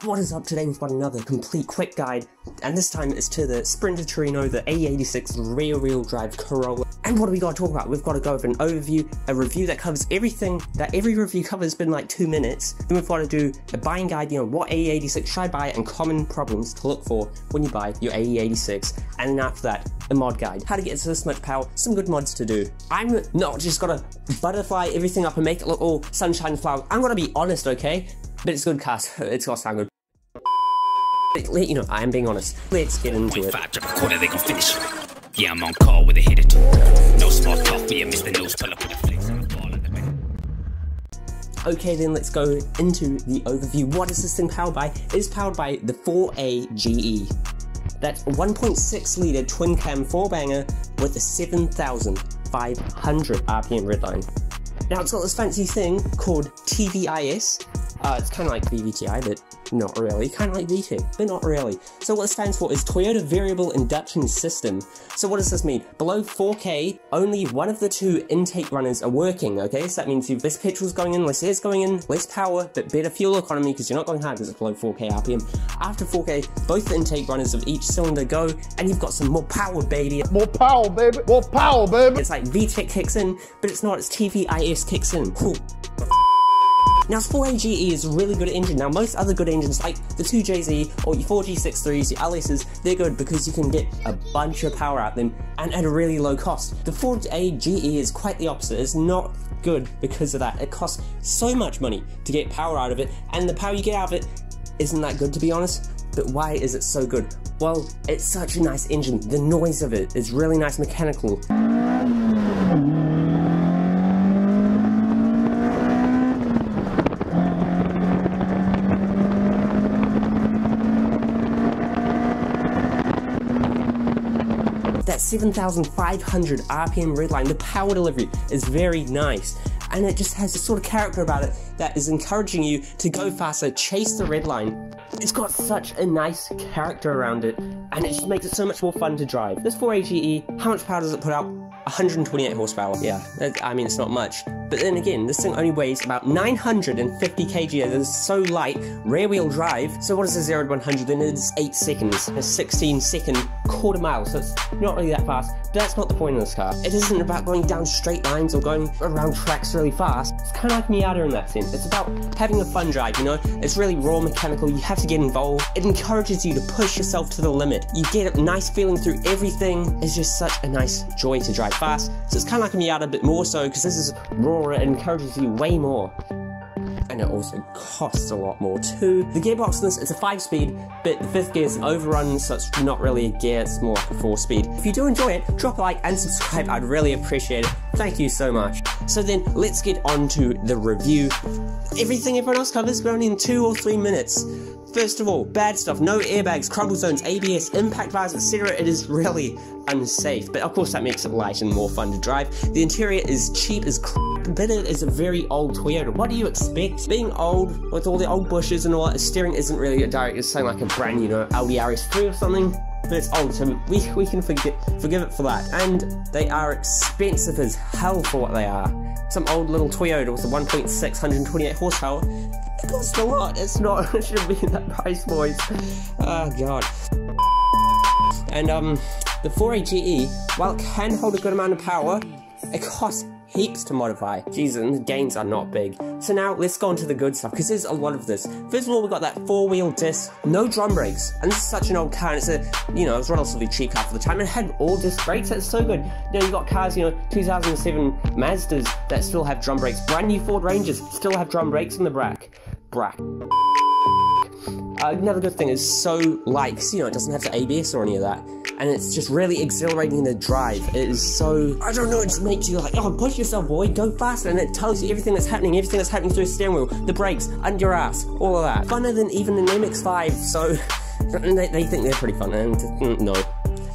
What is up? Today we've got another complete quick guide, and this time it's to the Sprinter Trueno, the AE86 rear-wheel drive Corolla. And what do we got to talk about? We've got to go over an overview, a review that covers everything that every review covers in like 2 minutes. Then we've got to do a buying guide, you know, what AE86 should I buy and common problems to look for when you buy your AE86. And then after that, a mod guide, how to get to this much power, some good mods to do. I'm not just gonna butterfly everything up and make it look all sunshine and flowers. I'm gonna be honest, okay? But it's good, cast. It's gonna sound good. You know, I am being honest. Let's get into it. They gon' finish. Yeah, I'm on call with a hit or two. No small talk, me and Mr. News pull up with a flex on the ball in the back. Okay, then let's go into the overview. What is this thing powered by? It is powered by the 4AGE. That's a 1.6 litre twin cam 4-banger with a 7,500 RPM redline. Now it's got this fancy thing called TVIS. It's kind of like VVTI, but not really. Kind of like VT, but not really. So what it stands for is Toyota Variable Induction System. So what does this mean? Below 4K, only one of the two intake runners are working, okay? So that means you've less petrol's going in, less air's going in, less power, but better fuel economy because you're not going hard because it's below 4K RPM. After 4K, both the intake runners of each cylinder go, and you've got some more power, baby. More power, baby. More power, baby. It's like VTEC kicks in, but it's not. It's TVIS kicks in. Cool. Now, 4AGE is a really good engine. Now, most other good engines, like the 2JZ or your 4G63s, your LSs, they're good because you can get a bunch of power out of them and at a really low cost. The 4AGE is quite the opposite. It's not good because of that. It costs so much money to get power out of it, and the power you get out of it isn't that good, to be honest. But why is it so good? Well, it's such a nice engine. The noise of it is really nice mechanical. That 7,500 RPM redline, the power delivery is very nice, and it just has a sort of character about it that is encouraging you to go faster, chase the redline. It's got such a nice character around it, and it just makes it so much more fun to drive. This 4AGE, how much power does it put out? 128 horsepower. Yeah, I mean, it's not much. But then again, this thing only weighs about 950 kg. It is so light, rear-wheel drive. So what is a 0 to 100? Then it's 8 seconds, a 16-second quarter mile. So it's not really that fast. But that's not the point of this car. It isn't about going down straight lines or going around tracks really fast. It's kind of like Miata in that sense. It's about having a fun drive, you know? It's really raw mechanical. You have to get involved. It encourages you to push yourself to the limit. You get a nice feeling through everything. It's just such a nice joy to drive fast. So it's kind of like a Miata, but more so because this is raw. It encourages you way more. And it also costs a lot more too. The gearbox in this, it's a 5-speed, but the 5th gear is an overrun, so it's not really a gear, it's more like a 4-speed. If you do enjoy it, drop a like and subscribe, I'd really appreciate it. Thank you so much. So then, let's get on to the review. Everything everyone else covers, but only in 2 or 3 minutes. First of all, bad stuff, no airbags, crumble zones, ABS, impact bars, etc. It is really unsafe, but of course that makes it light and more fun to drive. The interior is cheap as crap, but it is a very old Toyota. What do you expect? Being old, with all the old bushes and all that, the steering isn't really a direct, it's something like a brand new, you know, Audi RS3 or something. But it's old, so we can forgive it for that. And they are expensive as hell for what they are. Some old little Toyota with a 1.6, 128 horsepower. It costs a lot. It's not, it shouldn't be that price, boys. Oh, God. And, the 4AGE, while it can hold a good amount of power, it costs heaps to modify. Jesus, and the gains are not big. So now, let's go on to the good stuff, because there's a lot of this. First of all, we've got that 4-wheel disc, no drum brakes. And this is such an old car, and it's a, you know, it was a relatively cheap car for the time. It had all disc brakes, that's so good. You know, you've got cars, you know, 2007 Mazdas that still have drum brakes. Brand new Ford Rangers still have drum brakes in the brack. Another good thing is so light, because, you know, it doesn't have the ABS or any of that. And it's just really exhilarating to drive. It is so, I don't know, it just makes you like, oh, push yourself, boy, go faster. And it tells you everything that's happening through the steering wheel, the brakes, under your ass, all of that. Funner than even an MX-5, so they think they're pretty fun, and no.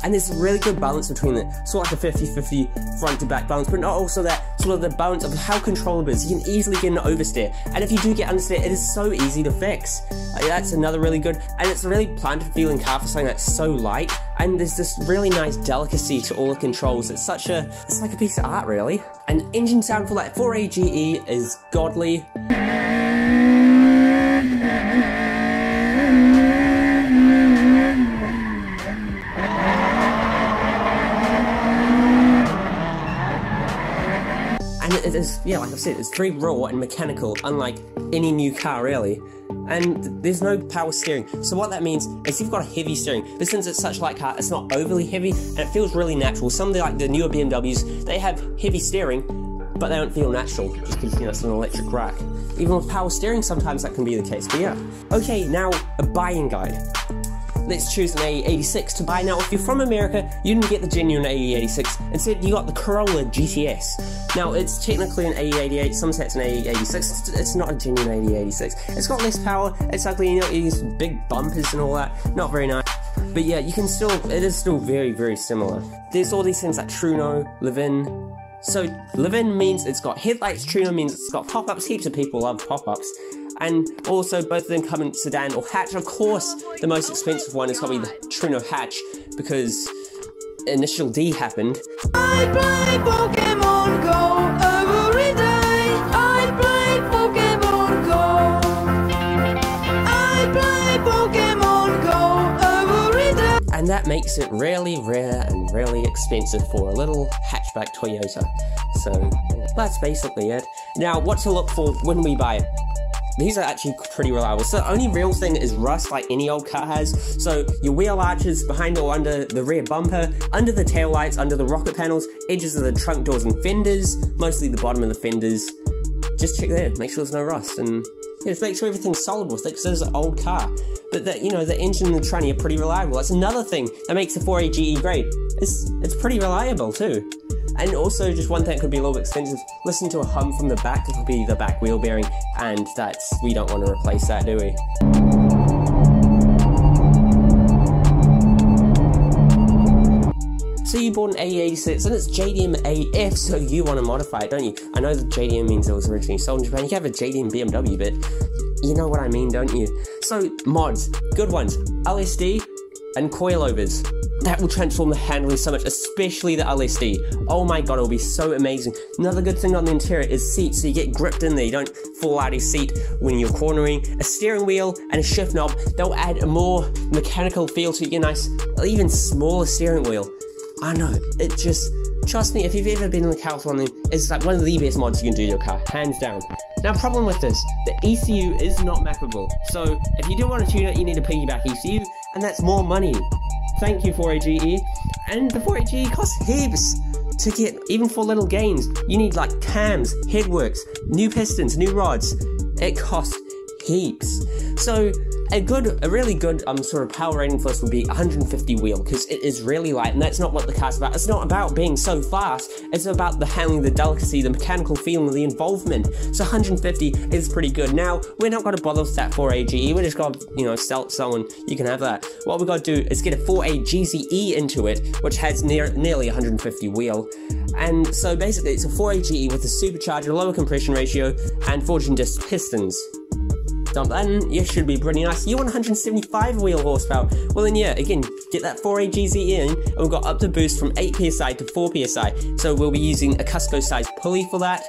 And there's a really good balance between it, sort of like a 50-50 front to back balance, but not also that sort of the balance of how controllable it is. You can easily get an oversteer, and if you do get understeer, it is so easy to fix. That's another really good, and it's a really planted feeling car for something that's so light, and there's this really nice delicacy to all the controls. It's like a piece of art, really. And engine sound for that 4AGE is godly. is, yeah, like I said, it's very raw and mechanical, unlike any new car really. And there's no power steering. So what that means is you've got a heavy steering, but since it's such a light car, it's not overly heavy, and it feels really natural. Some of the newer BMWs, they have heavy steering, but they don't feel natural, just because, you know, it's an electric rack. Even with power steering, sometimes that can be the case, but yeah. Okay, now a buying guide. Let's choose an AE86 to buy. Now, if you're from America, you didn't get the genuine AE86. Instead, you got the Corolla GTS. Now, it's technically an AE88. Some say it's an AE86. It's not a genuine AE86. It's got less power. It's ugly. You know, these big bumpers and all that. Not very nice. But yeah, you can still. It is still very, very similar. There's all these things like Trueno, live-in. So live-in means it's got headlights. Trueno means it's got pop-ups. Heaps of people love pop-ups. And also both of them come in sedan or hatch. Of course, the most expensive one is probably the Trueno hatch, because Initial D happened. I play Pokemon Go every day. I play Pokemon Go. I play Pokemon Go every day. And that makes it really rare and really expensive for a little hatchback Toyota. So that's basically it. Now, what to look for when we buy it? These are actually pretty reliable. So the only real thing is rust, like any old car has. So your wheel arches behind or under the rear bumper, under the tail lights, under the rocker panels, edges of the trunk doors and fenders, mostly the bottom of the fenders. Just check there, make sure there's no rust, and yeah, just make sure everything's solid with it, because it's an old car. But that, you know, the engine and the tranny are pretty reliable. That's another thing that makes the 4AGE great. It's pretty reliable too. And also, just one thing that could be a little bit expensive, listen to a hum from the back. It could be the back wheel bearing, and we don't want to replace that, do we? So you bought an AE86, and it's JDM AF, so you want to modify it, don't you? I know that JDM means it was originally sold in Japan. You can have a JDM BMW, but you know what I mean, don't you? So, mods, good ones. LSD and coilovers. That will transform the handling so much, especially the LSD. Oh my god, it'll be so amazing. Another good thing on the interior is seats, so you get gripped in there. You don't fall out of your seat when you're cornering. A steering wheel and a shift knob, they'll add a more mechanical feel to your nice, even smaller steering wheel. I know, it just, trust me, if you've ever been in the car with one of them, it's like one of the best mods you can do to your car, hands down. Now, problem with this, the ECU is not mappable. So, if you do want to tune it, you need a piggyback ECU, and that's more money. Thank you, 4AGE. And the 4AGE costs heaps to get, even for little gains. You need like cams, headworks, new pistons, new rods. It costs heaps. So a really good sort of power rating for this would be 150 wheel, because it is really light, and that's not what the car's about. It's not about being so fast, it's about the handling, the delicacy, the mechanical feeling, the involvement. So 150 is pretty good. Now, we're not going to bother with that 4AGE, we're just going to, you know, sell it, so you can have that. What we've got to do is get a 4AGZE into it, which has nearly 150 wheel. And so basically it's a 4AGE with a supercharger, lower compression ratio, and forging disc pistons. Dump that in, you should be pretty nice. You want 175 wheel horsepower? Well then yeah, again, get that 4AGZ in, and we've got up to boost from 8 PSI to 4 PSI. So we'll be using a Cusco size pulley for that,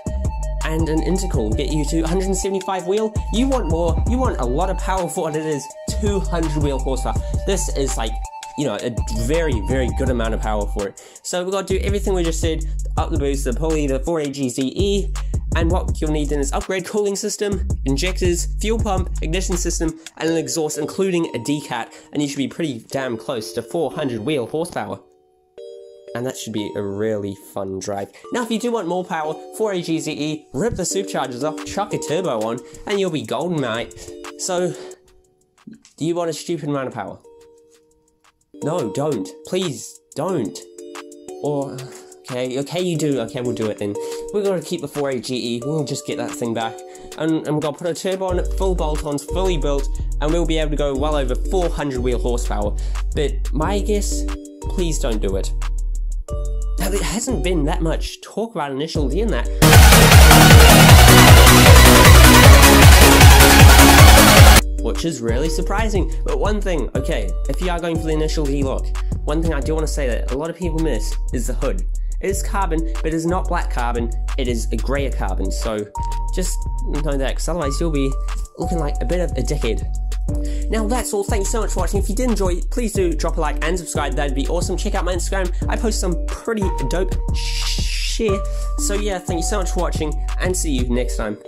and an intercooler will get you to 175 wheel. You want more, you want a lot of power for what it is, 200 wheel horsepower. This is like, you know, a very, very good amount of power for it. So we've got to do everything we just said, up the boost, the pulley, the 4AGZE, and what you'll need then is upgrade cooling system, injectors, fuel pump, ignition system, and an exhaust, including a decat, and you should be pretty damn close to 400 wheel horsepower. And that should be a really fun drive. Now if you do want more power, 4AGZE, rip the superchargers off, chuck a turbo on, and you'll be golden, mate. So, do you want a stupid amount of power? No, don't. Please, don't. Or, okay, you do. Okay, we'll do it then. We're going to keep the 4AGE, we'll just get that thing back. And we're going to put a turbo on it, full bolt-ons, fully built, and we'll be able to go well over 400 wheel horsepower. But my guess, please don't do it. Now, there hasn't been that much talk about Initial D in that. Which is really surprising. But one thing, okay, if you are going for the Initial D look, one thing I do want to say that a lot of people miss is the hood. It is carbon, but it is not black carbon, it is a grayer carbon, so just know that, because otherwise you'll be looking like a bit of a dickhead. Now that's all, thanks so much for watching. If you did enjoy, please do drop a like and subscribe, that'd be awesome. Check out my Instagram, I post some pretty dope shit cheer. So yeah, thank you so much for watching, and see you next time.